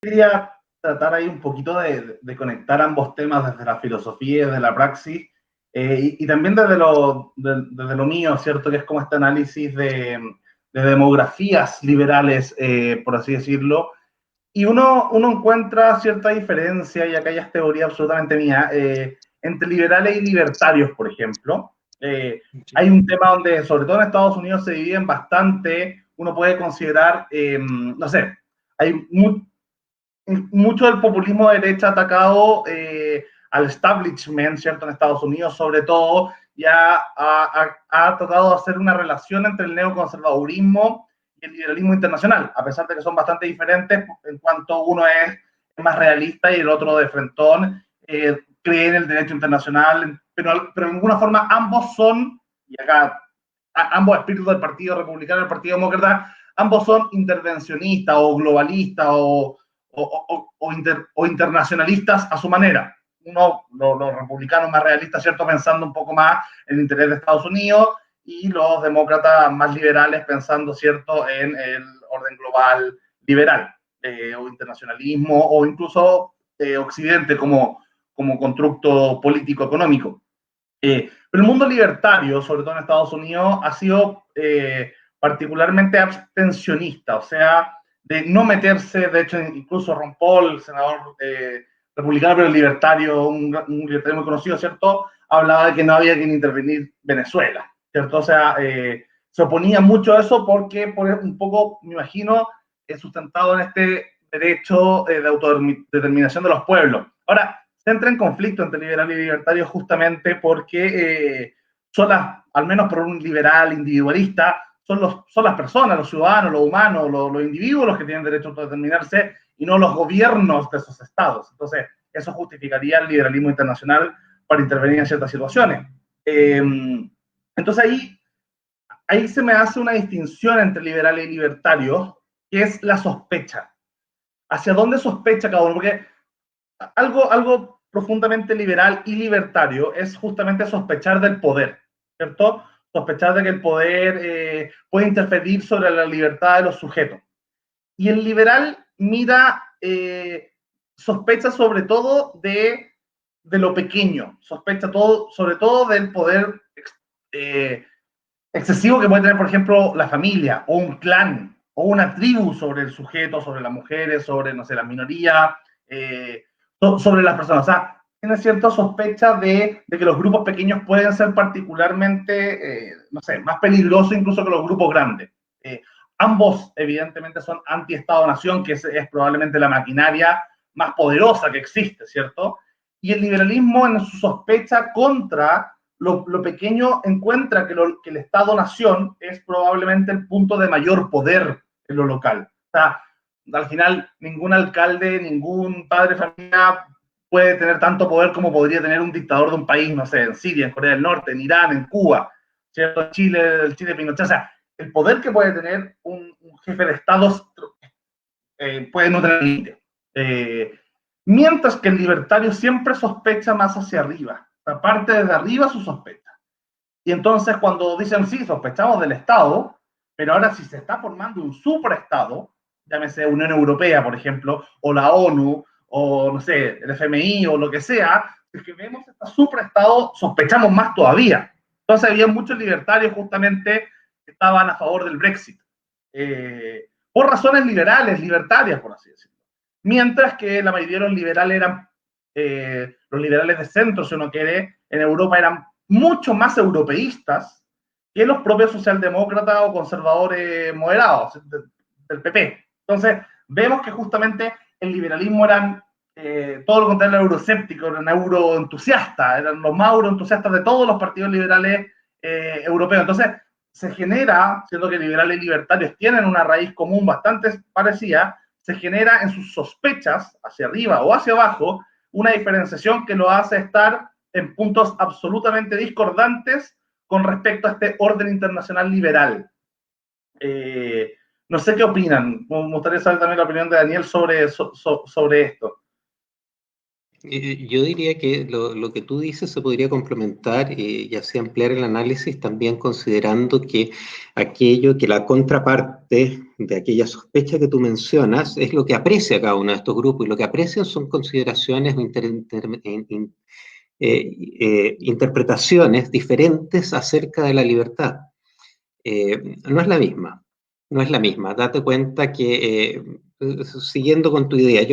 quería tratar ahí un poquito de conectar ambos temas desde la filosofía y desde la praxis, y también desde lo mío, ¿cierto? Que es como este análisis de demografías liberales, por así decirlo, y uno encuentra cierta diferencia, y acá ya es teoría absolutamente mía, entre liberales y libertarios, por ejemplo. Hay un tema donde, sobre todo en Estados Unidos, se dividen bastante. Uno puede considerar, no sé, hay mucho del populismo de derecha atacado al establishment, ¿cierto? En Estados Unidos, sobre todo, ya ha tratado de hacer una relación entre el neoconservadurismo y el liberalismo internacional, a pesar de que son bastante diferentes en cuanto uno es más realista y el otro de frentón, cree en el derecho internacional, pero de alguna forma ambos son, y acá ambos espíritus del Partido Republicano y del Partido Demócrata, ambos son intervencionistas o globalistas o internacionalistas a su manera. Uno, los republicanos más realistas, ¿cierto? Pensando un poco más en el interés de Estados Unidos, y los demócratas más liberales pensando, ¿cierto?, en el orden global liberal, o internacionalismo, o incluso Occidente como constructo político-económico. Pero el mundo libertario, sobre todo en Estados Unidos, ha sido particularmente abstencionista, o sea, de no meterse. De hecho, incluso Ron Paul, el senador republicano pero libertario, un libertario muy conocido, ¿cierto?, hablaba de que no había que intervenir Venezuela, ¿cierto? O sea, se oponía mucho a eso porque, por un poco, me imagino, sustentado en este derecho de autodeterminación de los pueblos. Ahora, se entra en conflicto entre liberal y libertario justamente porque al menos por un liberal individualista, son las personas, los ciudadanos, los humanos, los individuos los que tienen derecho a autodeterminarse, y no los gobiernos de esos estados. Entonces, eso justificaría el liberalismo internacional para intervenir en ciertas situaciones. Entonces ahí se me hace una distinción entre liberales y libertarios, que es la sospecha. ¿Hacia dónde sospecha cada uno? Porque algo profundamente liberal y libertario es justamente sospechar del poder, ¿cierto? Sospechar de que el poder puede interferir sobre la libertad de los sujetos. Y el liberal mira, sospecha sobre todo de lo pequeño, sospecha sobre todo del poder eh, excesivo que puede tener, por ejemplo, la familia o un clan o una tribu sobre el sujeto, sobre las mujeres, sobre, no sé, las minorías, sobre las personas. O sea, tiene cierta sospecha de que los grupos pequeños pueden ser particularmente, no sé, más peligrosos incluso que los grupos grandes. Ambos, evidentemente, son anti-Estado-Nación, que es probablemente la maquinaria más poderosa que existe, ¿cierto? Y el liberalismo, en su sospecha contra lo pequeño, encuentra que el Estado-Nación es probablemente el punto de mayor poder en lo local. O sea, al final, ningún alcalde, ningún padre de familia puede tener tanto poder como podría tener un dictador de un país, no sé, en Siria, en Corea del Norte, en Irán, en Cuba, ¿cierto? En Chile, el Chile Pinochet. O sea, el poder que puede tener un jefe de Estado puede no tener límite. Mientras que el libertario siempre sospecha más hacia arriba, parte desde arriba su sospecha. Y entonces cuando dicen, sí, sospechamos del Estado, pero ahora si se está formando un superestado, llámese Unión Europea, por ejemplo, o la ONU, o no sé, el FMI, o lo que sea, es que vemos este superestado, sospechamos más todavía. Entonces había muchos libertarios justamente que estaban a favor del Brexit, por razones liberales, libertarias, por así decirlo. Mientras que la mayoría de los liberales eran, los liberales de centro, si uno quiere, en Europa eran mucho más europeístas que los propios socialdemócratas o conservadores moderados del PP. Entonces, vemos que justamente el liberalismo eran todo lo contrario al euroscéptico, eran euroentusiastas, eran los más euroentusiastas de todos los partidos liberales europeos. Entonces, se genera, siendo que liberales y libertarios tienen una raíz común bastante parecida, se genera en sus sospechas, hacia arriba o hacia abajo, una diferenciación que lo hace estar en puntos absolutamente discordantes con respecto a este orden internacional liberal. No sé qué opinan. Me gustaría saber también la opinión de Daniel sobre esto. Yo diría que lo que tú dices se podría complementar y así ampliar el análisis también considerando que aquello que la contraparte de aquella sospecha que tú mencionas es lo que aprecia cada uno de estos grupos, y lo que aprecian son consideraciones o interpretaciones diferentes acerca de la libertad. No es la misma, no es la misma. Date cuenta que, siguiendo con tu idea,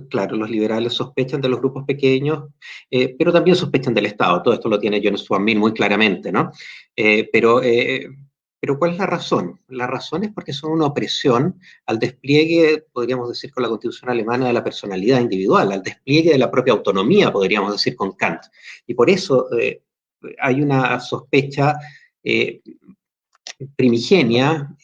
claro, los liberales sospechan de los grupos pequeños, pero también sospechan del Estado. Todo esto lo tiene John Stuart Mill muy claramente, ¿no? Pero ¿cuál es la razón? La razón es porque son una opresión al despliegue, podríamos decir con la Constitución alemana, de la personalidad individual, al despliegue de la propia autonomía, podríamos decir con Kant. Y por eso hay una sospecha primigenia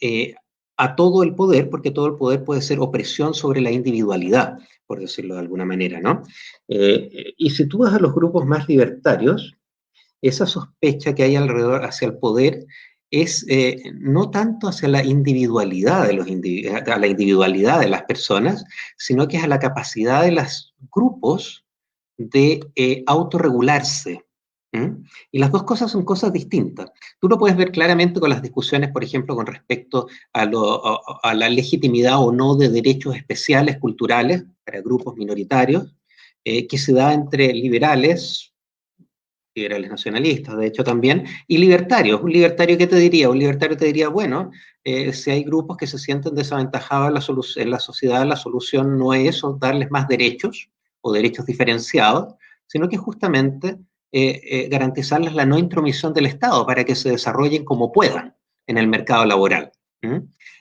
a todo el poder, porque todo el poder puede ser opresión sobre la individualidad, por decirlo de alguna manera, ¿no? Y si tú vas a los grupos más libertarios, esa sospecha que hay alrededor hacia el poder es no tanto hacia la individualidad a la individualidad de las personas, sino que es a la capacidad de los grupos de autorregularse. Y las dos cosas son cosas distintas. Tú lo puedes ver claramente con las discusiones, por ejemplo, con respecto a la legitimidad o no de derechos especiales culturales para grupos minoritarios, que se da entre liberales nacionalistas, de hecho también, y libertarios. Un libertario, ¿qué te diría? Un libertario te diría, bueno, si hay grupos que se sienten desaventajados en la sociedad, la solución no es darles más derechos o derechos diferenciados, sino que justamente garantizarles la no intromisión del Estado para que se desarrollen como puedan en el mercado laboral.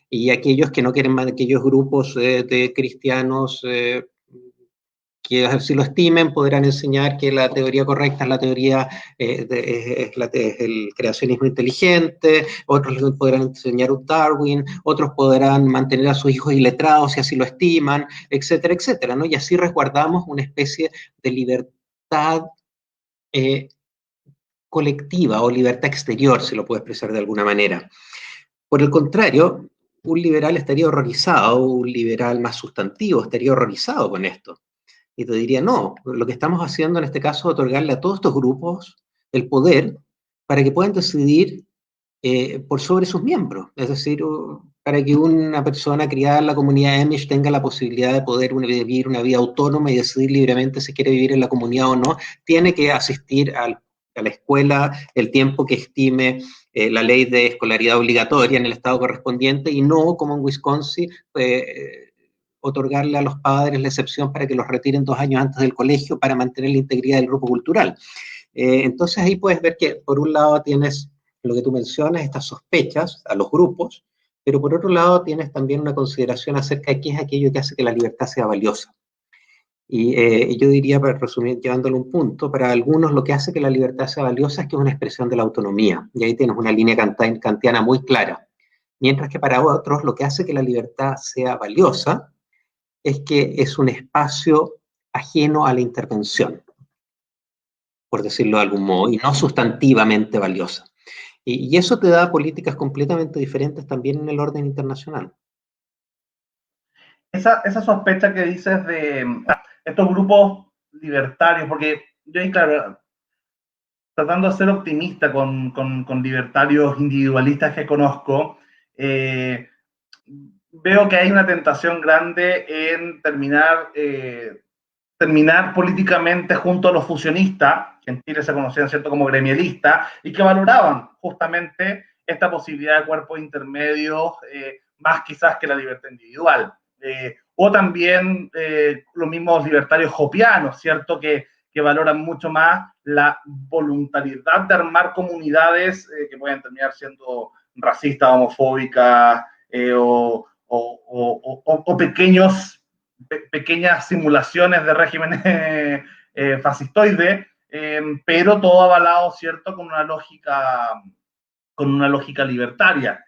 Y aquellos que no quieren más, aquellos grupos de cristianos que así lo estimen, podrán enseñar que la teoría correcta es la teoría es el creacionismo inteligente, otros podrán enseñar un Darwin, otros podrán mantener a sus hijos iletrados si así lo estiman, etcétera, etcétera, ¿no? Y así resguardamos una especie de libertad colectiva o libertad exterior, se lo puede expresar de alguna manera. Por el contrario, un liberal estaría horrorizado, un liberal más sustantivo estaría horrorizado con esto. Y te diría, no, lo que estamos haciendo en este caso es otorgarle a todos estos grupos el poder para que puedan decidir por sobre sus miembros. Es decir, para que una persona criada en la comunidad Amish tenga la posibilidad de poder vivir una vida autónoma y decidir libremente si quiere vivir en la comunidad o no, tiene que asistir a la escuela el tiempo que estime la ley de escolaridad obligatoria en el estado correspondiente, y no como en Wisconsin, otorgarle a los padres la excepción para que los retiren 2 años antes del colegio para mantener la integridad del grupo cultural. Entonces ahí puedes ver que por un lado tienes lo que tú mencionas, estas sospechas a los grupos, pero por otro lado tienes también una consideración acerca de qué es aquello que hace que la libertad sea valiosa. Y yo diría, para resumir, llevándolo a un punto, para algunos lo que hace que la libertad sea valiosa es que es una expresión de la autonomía, y ahí tienes una línea kantiana muy clara. Mientras que para otros lo que hace que la libertad sea valiosa es que es un espacio ajeno a la intervención, por decirlo de algún modo, y no sustantivamente valiosa. Y eso te da políticas completamente diferentes también en el orden internacional. Esa sospecha que dices de estos grupos libertarios, porque yo ahí, claro, tratando de ser optimista con libertarios individualistas que conozco, veo que hay una tentación grande en terminar políticamente junto a los fusionistas, que en Chile se conocían, ¿cierto?, como gremialistas, y que valoraban justamente esta posibilidad de cuerpos intermedios más quizás que la libertad individual. O también los mismos libertarios hopianos, ¿cierto?, que valoran mucho más la voluntariedad de armar comunidades que pueden terminar siendo racistas, homofóbicas o pequeñas simulaciones de regímenes fascistoides, pero todo avalado, ¿cierto?, con una lógica libertaria.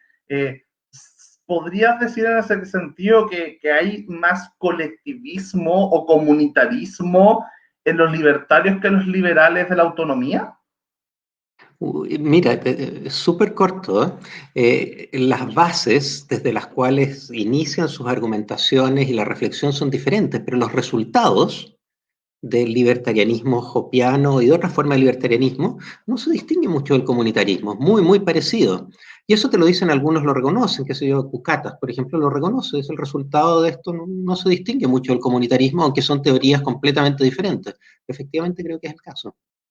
¿Podrías decir en ese sentido que hay más colectivismo o comunitarismo en los libertarios que en los liberales de la autonomía? Mira, súper corto. Las bases desde las cuales inician sus argumentaciones y la reflexión son diferentes, pero los resultados del libertarianismo hopiano y de otra forma de libertarianismo no se distinguen mucho del comunitarismo, muy, muy parecido. Y eso te lo dicen algunos, lo reconocen, qué sé yo, Cucatas, por ejemplo, lo reconoce, es el resultado de esto, no, no se distingue mucho del comunitarismo, aunque son teorías completamente diferentes. Efectivamente creo que es el caso.